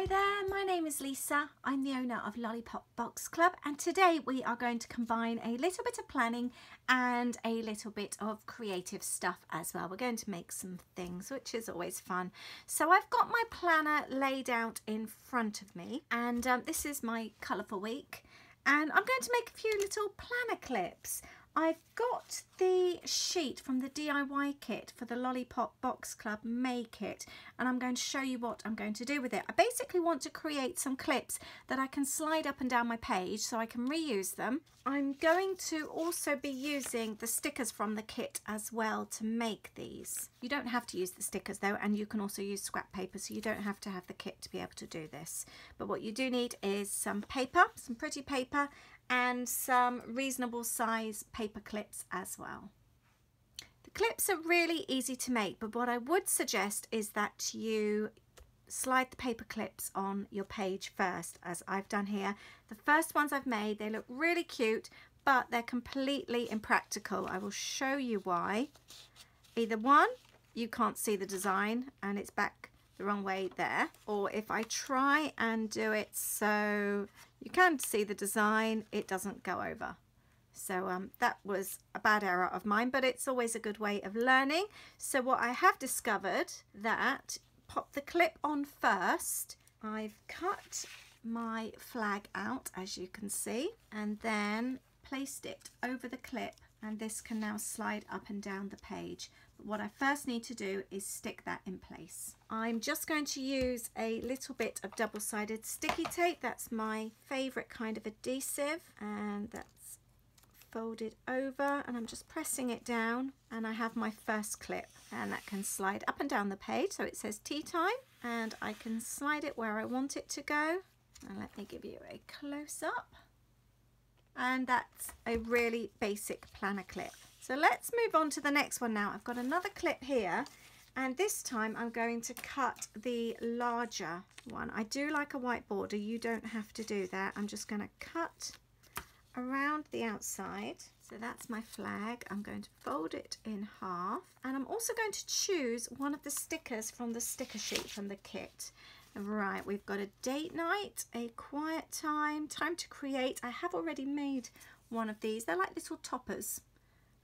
Hello there, my name is Lisa. I'm the owner of Lollipop Box Club, and today we are going to combine a little bit of planning and a little bit of creative stuff as well. We're going to make some things, which is always fun. So I've got my planner laid out in front of me, and this is my colourful week, and I'm going to make a few little planner clips. I've got the sheet from the DIY kit for the Lollipop Box Club Make It, and I'm going to show you what I'm going to do with it. I basically want to create some clips that I can slide up and down my page so I can reuse them. I'm going to also be using the stickers from the kit as well to make these. You don't have to use the stickers though, and you can also use scrap paper, so you don't have to have the kit to be able to do this. But what you do need is some paper, some pretty paper, and some reasonable size paper clips as well. The clips are really easy to make, but what I would suggest is that you slide the paper clips on your page first, as I've done here. The first ones I've made, they look really cute, but they're completely impractical. I will show you why. Either one, you can't see the design and it's back the wrong way there, or if I try and do it so you can see the design, it doesn't go over. So that was a bad error of mine, but it's always a good way of learning. So what I have discovered, that pop the clip on first. I've cut my flag out, as you can see, and then placed it over the clip, and this can now slide up and down the page. But what I first need to do is stick that in place. I'm just going to use a little bit of double-sided sticky tape. That's my favourite kind of adhesive, and that's folded over, and I'm just pressing it down, and I have my first clip, and that can slide up and down the page. So it says tea time, and I can slide it where I want it to go. And let me give you a close-up. And that's a really basic planner clip. So let's move on to the next one now. I've got another clip here, and this time I'm going to cut the larger one. I do like a white border. You don't have to do that. I'm just going to cut around the outside. So that's my flag. I'm going to fold it in half, and I'm also going to choose one of the stickers from the sticker sheet from the kit. Right, we've got a date night, a quiet time, time to create. I have already made one of these. They're like little toppers,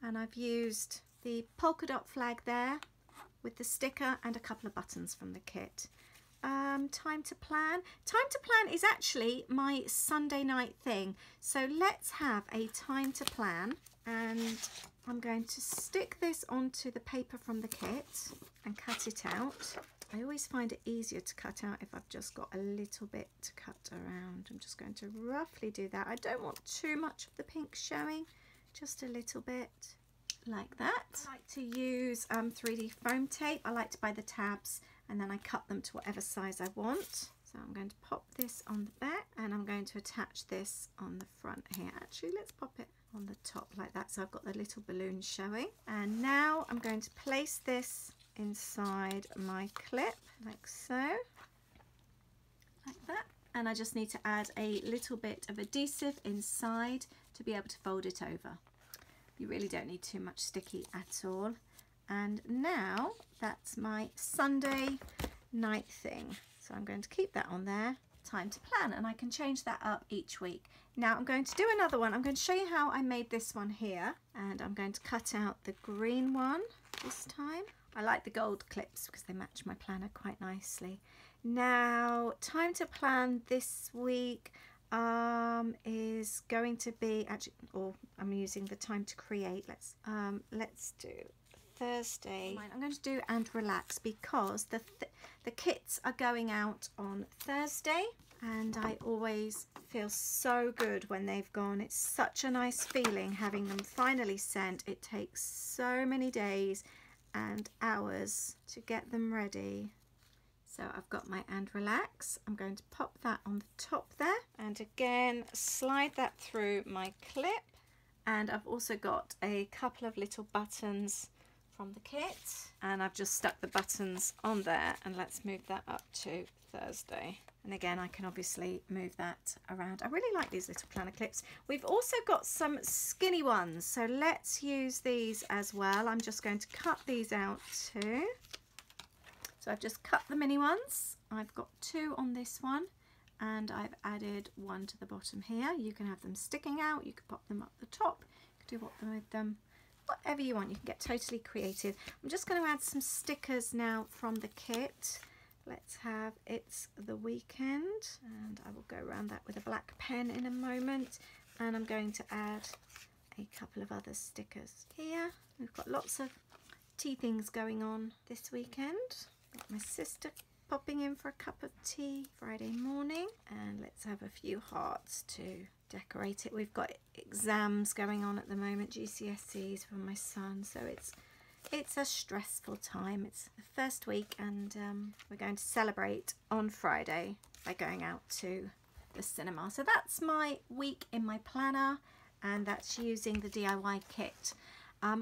and I've used the polka dot flag there with the sticker and a couple of buttons from the kit. Time to plan. Time to plan is actually my Sunday night thing. So let's have a time to plan, and I'm going to stick this onto the paper from the kit and cut it out. I always find it easier to cut out if I've just got a little bit to cut around. I'm just going to roughly do that. I don't want too much of the pink showing, just a little bit like that. I like to use 3D foam tape. I like to buy the tabs, and then I cut them to whatever size I want. So I'm going to pop this on the back, and I'm going to attach this on the front here. Actually, let's pop it on the top like that, so I've got the little balloon showing. And now I'm going to place this inside my clip like so, like that, and I just need to add a little bit of adhesive inside to be able to fold it over. You really don't need too much sticky at all. And now that's my Sunday night thing, so I'm going to keep that on there. Time to plan, and I can change that up each week. Now I'm going to do another one. I'm going to show you how I made this one here, and I'm going to cut out the green one this time. I like the gold clips because they match my planner quite nicely. Now, time to plan this week is going to be actually, or I'm using the time to create. Let's do Thursday. I'm going to do and relax because the kits are going out on Thursday, and I always feel so good when they've gone. It's such a nice feeling having them finally sent. It takes so many days and hours to get them ready. So I've got my and relax. I'm going to pop that on the top there, and again slide that through my clip. And I've also got a couple of little buttons from the kit, and I've just stuck the buttons on there, and let's move that up to Thursday. And again, I can obviously move that around. I really like these little planner clips. We've also got some skinny ones, so let's use these as well. I'm just going to cut these out too. So I've just cut the mini ones I've got 2 on this one, and I've added 1 to the bottom here. You can have them sticking out, you can pop them up the top, you can do what with them, whatever you want. You can get totally creative. I'm just going to add some stickers now from the kit. Let's have It's the Weekend, and I will go around that with a black pen in a moment, and I'm going to add a couple of other stickers here. We've got lots of tea things going on this weekend. Got my sister popping in for a cup of tea Friday morning, and let's have a few hearts to decorate it. We've got exams going on at the moment, GCSEs for my son, so it's a stressful time. It's the first week, and we're going to celebrate on Friday by going out to the cinema. So that's my week in my planner, and that's using the DIY kit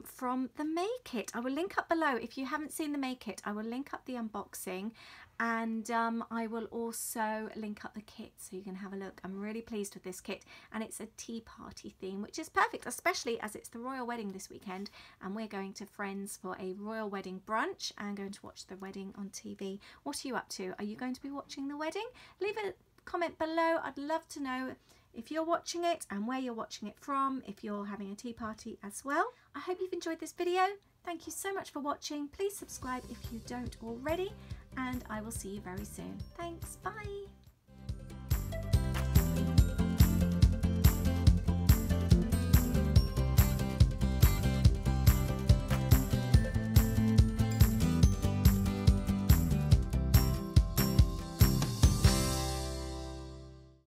from the May Kit. I will link up below. If you haven't seen the May Kit, I will link up the unboxing, and I will also link up the kit so you can have a look. I'm really pleased with this kit, and it's a tea party theme, which is perfect, especially as it's the royal wedding this weekend, and we're going to Friends for a royal wedding brunch and going to watch the wedding on TV. What are you up to? Are you going to be watching the wedding? Leave a comment below. I'd love to know if you're watching it and where you're watching it from, if you're having a tea party as well. I hope you've enjoyed this video. Thank you so much for watching. Please subscribe if you don't already, and I will see you very soon. Thanks, bye.